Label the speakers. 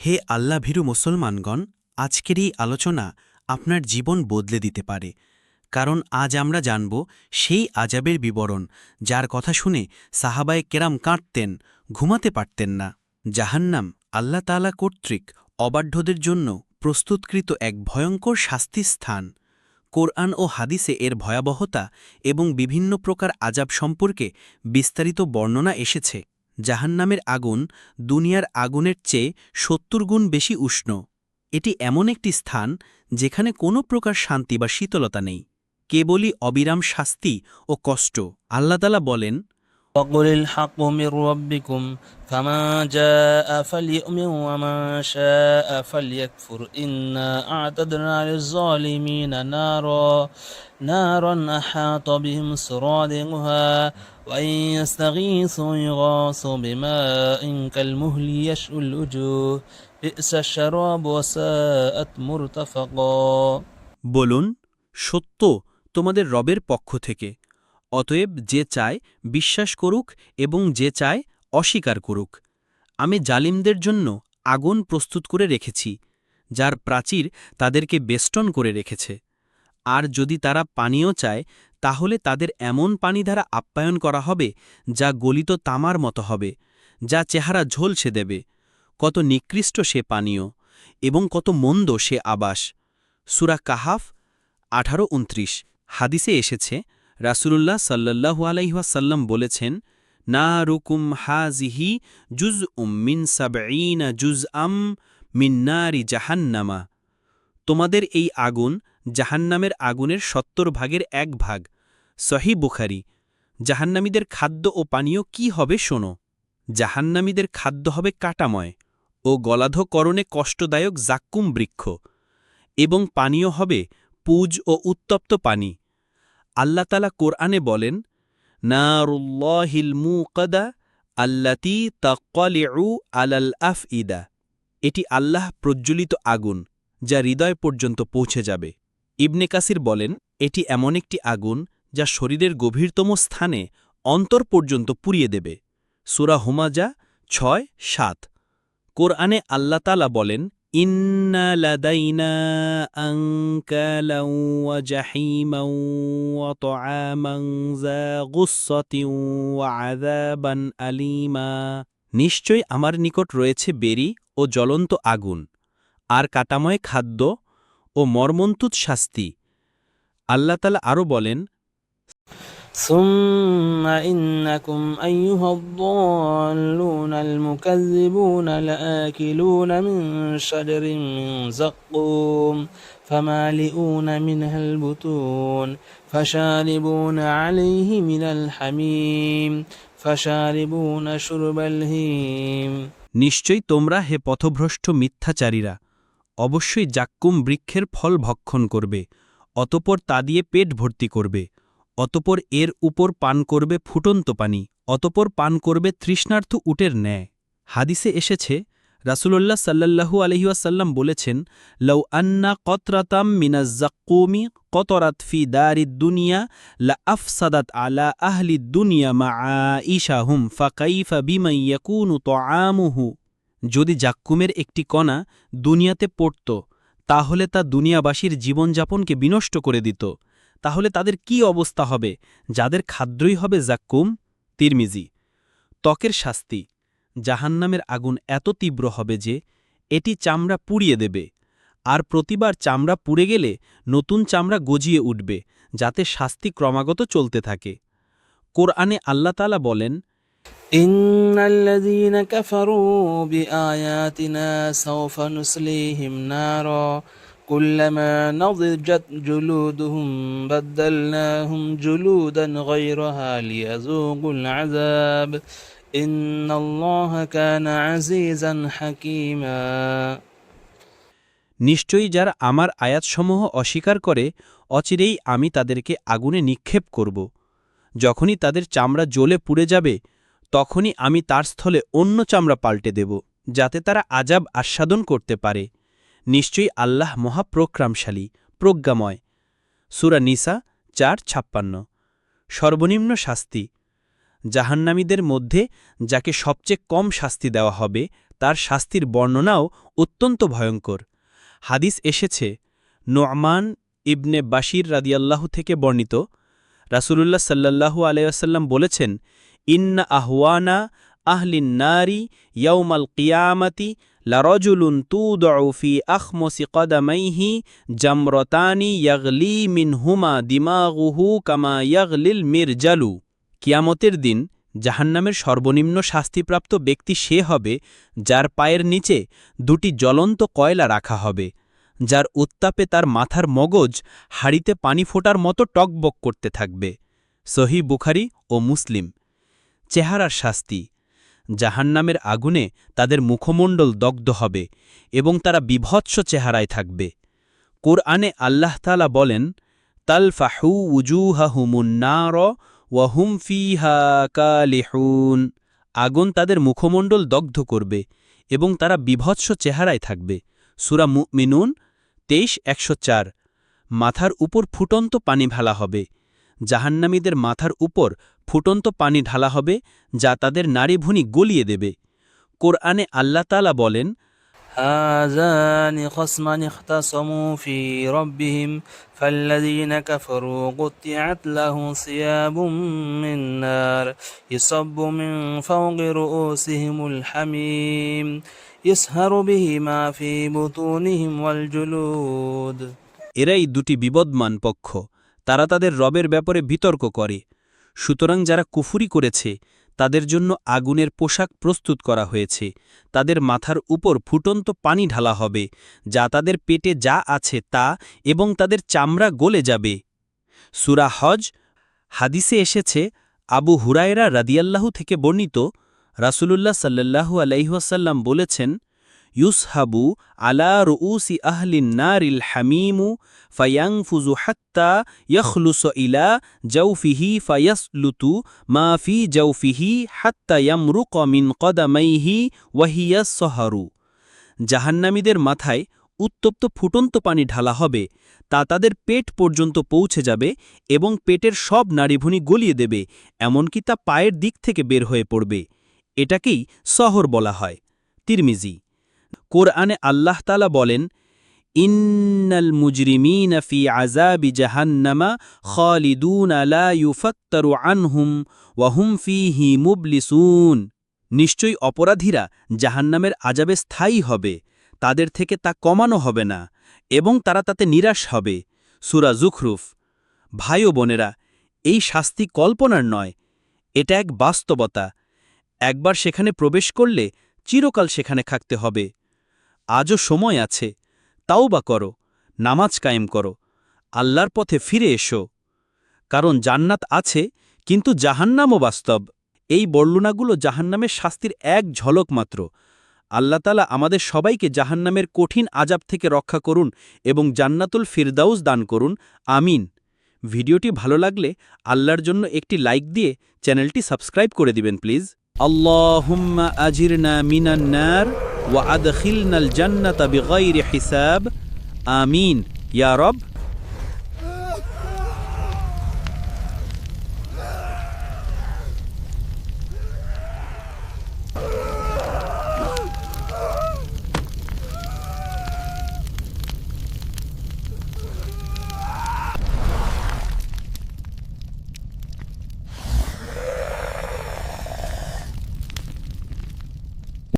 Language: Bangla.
Speaker 1: হে আল্লাভীরু মুসলমানগণ, আজকের এই আলোচনা আপনার জীবন বদলে দিতে পারে। কারণ আজ আমরা জানব সেই আযাবের বিবরণ, যার কথা শুনে সাহাবায়ে কেরাম কাঁদতেন, ঘুমাতে পারতেন না। জাহান্নাম আল্লাহ তাআলা কর্তৃক অবাধ্যদের জন্য প্রস্তুতকৃত এক ভয়ঙ্কর শাস্তির স্থান। কোরআন ও হাদিসে এর ভয়াবহতা এবং বিভিন্ন প্রকার আযাব সম্পর্কে বিস্তারিত বর্ণনা এসেছে। জাহান্নামের আগুন দুনিয়ার আগুনের চেয়ে ৭০ গুণ বেশি উষ্ণ। এটি এমন একটি স্থান যেখানে কোনো প্রকার শান্তি বা শীতলতা নেই, কেবলই অবিরাম শাস্তি ও কষ্ট। আল্লাহ তাআলা বলেন,
Speaker 2: وقل الحق من ربكم فمن جاء فليؤمن ومن شاء فليكفر إنا أعتدنا للظالمين نارا أحاط بهم سرادقها وإن يستغيثوا يغاثوا بماء كالمهل يشوي الوجوه بئس الشراب وساءت مرتفقا।
Speaker 1: বলুন, সত্য তোমাদের রবের পক্ষ থেকে। অতএব যে চায় বিশ্বাস করুক এবং যে চায় অস্বীকার করুক। আমি জালিমদের জন্য আগুন প্রস্তুত করে রেখেছি, যার প্রাচীর তাদেরকে বেষ্টন করে রেখেছে। আর যদি তারা পানীয় চায়, তাহলে তাদের এমন পানি দ্বারা আপ্যায়ন করা হবে যা গলিত তামার মতো হবে, যা চেহারা ঝলসে দেবে। কত নিকৃষ্ট সে পানীয় এবং কত মন্দ সে আবাস। সূরা কাহাফ ১৮-২৯। হাদিসে এসেছে, রাসূলুল্লাহ সাল্লাল্লাহু আলাইহি ওয়াসাল্লাম বলেছেন, নারুকুম হাযিহি জুজউম মিন সাবঈনা জুজআম মিন নারি জাহান্নামা। তোমাদের এই আগুন জাহান্নামের আগুনের ৭০ ভাগের ১ ভাগ। সহিহ বুখারী। জাহান্নামীদের খাদ্য ও পানীয় কি হবে শোনো। জাহান্নামীদের খাদ্য হবে কাঁটাময় ও গলাধকরণে কষ্টদায়ক জাক্কুম বৃক্ষ, এবং পানীয় হবে পুজ ও উত্তপ্ত পানি। আল্লাহ তাআলা কোরআনে বলেন, নারুল্লাহিল মুকাদা আল্লাতী তাক্বালিউ আলাল আফইদা। এটি আল্লাহ প্রজ্জ্বলিত আগুন, যা হৃদয় পর্যন্ত পৌঁছে যাবে। ইবনে কাসির বলেন, এটি এমন একটি আগুন যা শরীরের গভীরতম স্থানে অন্তর পর্যন্ত পুড়িয়ে দেবে। সূরা হুমাজা ৬-৭। কোরআনে আল্লাহ তাআলা বলেন, ইন্না লাদাইনা আনকালাও ওয়া জাহিমাও ওয়া তাআমান যা গুসসাতিন ওয়া আযাবান আলীমা। নিশ্চয় আমার নিকট রয়েছে বেরি ও জ্বলন্ত আগুন, আর কাটাময় খাদ্য ও মর্মন্তুদ শাস্তি। আল্লাহ তাআলা আরও বলেন,
Speaker 2: ثم إنكم أيها الضالون المكذبون لآكلون من شجر من زقوم فمالئون منها البطون فشاربون عليه من الحميم فشاربون شرب الهيم।
Speaker 1: নিশ্চয়ই তোমরা হে পথভ্রষ্ট মিথ্যাচারীরা অবশ্যই জাক্কুম বৃক্ষের ফল ভক্ষণ করবে, অতপর তা দিয়ে পেট ভর্তি করবে। অতপর এর উপর পান করবে ফুটন্ত পানি, অতপর পান করবে তৃষ্ণার্থ উটের ন্যায়। হাদিসে এসেছে, রাসূলুল্লাহ সাল্লাল্লাহু আলাইহি ওয়াসাল্লাম বলেছেন, লাউ আন্না কতরাতাম মিনাজ জাক্কুমি কতরাত ফি দারিদ দুনিয়া লা আফসাদাত আলা আহলি দুনিয়া মাআইশাহুম ফাকাইফা বিমান ইয়াকুনু তাআমুহু। যদি জাক্কুমের একটি কণা দুনিয়াতে পড়ত, তাহলে তা দুনিয়াবাসীর জীবনযাপনকে বিনষ্ট করে দিত। তাহলে তাদের কি অবস্থা হবে যাদের খাদ্যই হবে জাক্কুম। তিরমিজি। ত্বকের শাস্তি। জাহান্নামের আগুন এত তীব্র হবে যে এটি চামড়া পুড়িয়ে দেবে, আর প্রতিবার চামড়া পুড়ে গেলে নতুন চামড়া গজিয়ে উঠবে, যাতে শাস্তি ক্রমাগত চলতে থাকে। কোরআনে আল্লাহ তাআলা বলেন,
Speaker 2: إن الذين كفروا بآياتنا سوف نصليهم نارا كلما نضجت جلودهم بدلناهم جلودا غيرها ليذوقوا العذاب إن الله كان عزيزا حكيما।
Speaker 1: নিশ্চয়ই যারা আমার আয়াতসমূহ অস্বীকার করে, অচিরেই আমি তাদেরকে আগুনে নিক্ষেপ করব। যখনই তাদের চামড়া জ্বলে পুড়ে যাবে, তখনই আমি তার স্থলে অন্য চামড়া পাল্টে দেব, যাতে তারা আযাব আস্বাদন করতে পারে। নিশ্চয়ই আল্লাহ মহাপ্রক্রামশালী, প্রজ্ঞাময়। সূরা নিসা ৪-৫৬। সর্বনিম্ন শাস্তি। জাহান্নামীদের মধ্যে যাকে সবচেয়ে কম শাস্তি দেওয়া হবে তার শাস্তির বর্ণনাও অত্যন্ত ভয়ঙ্কর। হাদিস এসেছে, নোমান ইবনে বাশির রাদিয়াল্লাহু থেকে বর্ণিত, রাসূলুল্লাহ সাল্লাল্লাহু আলাইহি ওয়াসাল্লাম বলেছেন, ইন্না আহওয়ানা আহলিন নারি ইয়াউমাল কিয়ামাতি লারাজুলুন তুদউ ফি আখমসি কদামাইহি জামরাতানি ইয়াগলি মিনহুমা দিমাগুহু কামা ইয়াগলিল মিরজালু। কিয়ামতের দিন জাহান্নামের সর্বনিম্ন শাস্তিপ্রাপ্ত ব্যক্তি সে হবে যার পায়ের নিচে দুটি জ্বলন্ত কয়লা রাখা হবে, যার উত্তাপে তার মাথার মগজ হাড়িতে পানি ফোটার মতো টকবক করতে থাকবে। সহিহ বুখারী ও মুসলিম। চেহারার শাস্তি। জাহান্নামের আগুনে তাদের মুখমণ্ডল দগ্ধ হবে এবং তারা বিভৎস চেহারায় থাকবে। কোরআনে আল্লাহ তাআলা বলেন, তালফাহু উজুহাহুমুন নার ওয়া হুম ফিহা কালিহুন। আগুন তাদের মুখমণ্ডল দগ্ধ করবে এবং তারা বিভৎস চেহারায় থাকবে। সূরা মুমিনুন 23:104। মাথার উপর ফুটন্ত পানি ঢালা হবে। জাহান্নামীদের মাথার উপর ফুটন্ত পানি ঢালা হবে যা তাদের নাড়িভুঁড়ি গলিয়ে দেবে। কোরআনে আল্লাহ তাআলা বলেন,
Speaker 2: هذان خصمان اختصموا في ربهم فالذين كفروا قطعت لهم ثياب من نار يصب من فوق رؤوسهم الحميم يسهر به ما في بطونهم والجلود।
Speaker 1: এরাই দুটি বিবদমান পক্ষ, তারা তাদের রবের ব্যাপারে বিতর্ক করে। সুতরাং যারা কুফরি করেছে তাদের জন্য আগুনের পোশাক প্রস্তুত করা হয়েছে, তাদের মাথার উপর ফুটন্ত পানি ঢালা হবে যা তাদের পেটে যা আছে তা এবং তাদের চামড়া গলে যাবে। সূরা হজ। হাদিসে এসেছে, আবু হুরায়রা রাদিয়াল্লাহু থেকে বর্ণিত, রাসূলুল্লাহ সাল্লাল্লাহু আলাইহি ওয়াসাল্লাম বলেছেন, ইউসহাবু আলা রুউসি আহলিন নারিল হামিমু ফায়াংফুজু হাত্তা ইয়াখলুসু ইলা জাওফিহি ফায়াসলুতু মা ফি জাওফিহি হাত্তা ইয়ামরুক মিন কদামাইহি ওয়া হিয়া সহারু। জাহান্নামীদের মাথায় উত্তপ্ত ফুটন্ত পানি ঢালা হবে, তা তাদের পেট পর্যন্ত পৌঁছে যাবে এবং পেটের সব নাড়িভুঁড়ি গলিয়ে দেবে, এমনকি তা পায়ের দিক থেকে বের হয়ে পড়বে। এটাকেই সহর বলা হয়। তিরমিজি। কোরআনে আল্লাহ তাআলা বলেন, ইন্নাল মুজরিমিনা ফি আযাবি জাহান্নামা খালিদুনা লা ইউফাত্তারু আনহুম ওয়া হুম ফীহি মুবলিসুন। নিশ্চয়ই অপরাধীরা জাহান্নামের আযাবে স্থায়ী হবে, তাদের থেকে তা কমানো হবে না এবং তারা তাতে নিরাশ হবে। সূরা যুখরুফ। ভাই ও বোনেরা, এই শাস্তি কল্পনার নয়, এটা এক বাস্তবতা। একবার সেখানে প্রবেশ করলে চিরকাল সেখানে থাকতে হবে। আজও সময় আছে, তাওবা করো, নামাজ কায়েম করো, আল্লাহর পথে ফিরে এসো, কারণ জান্নাত আছে কিন্তু জাহান্নামও বাস্তব। এই বর্ণনাগুলো জাহান্নামের শাস্তির এক ঝলক মাত্র। আল্লাহ তাআলা আমাদের সবাইকে জাহান্নামের কঠিন আযাব থেকে রক্ষা করুন এবং জান্নাতুল ফিরদাউস দান করুন। আমিন। ভিডিওটি ভালো লাগলে আল্লাহর জন্য একটি লাইক দিয়ে চ্যানেলটি সাবস্ক্রাইব করে দিবেন প্লিজ। আল্লাহুম্মা আজিরনা মিনান নার ওয়া আদখিলনাল জান্নাতা বিগাইরি হিসাব। আমিন ইয়া রব।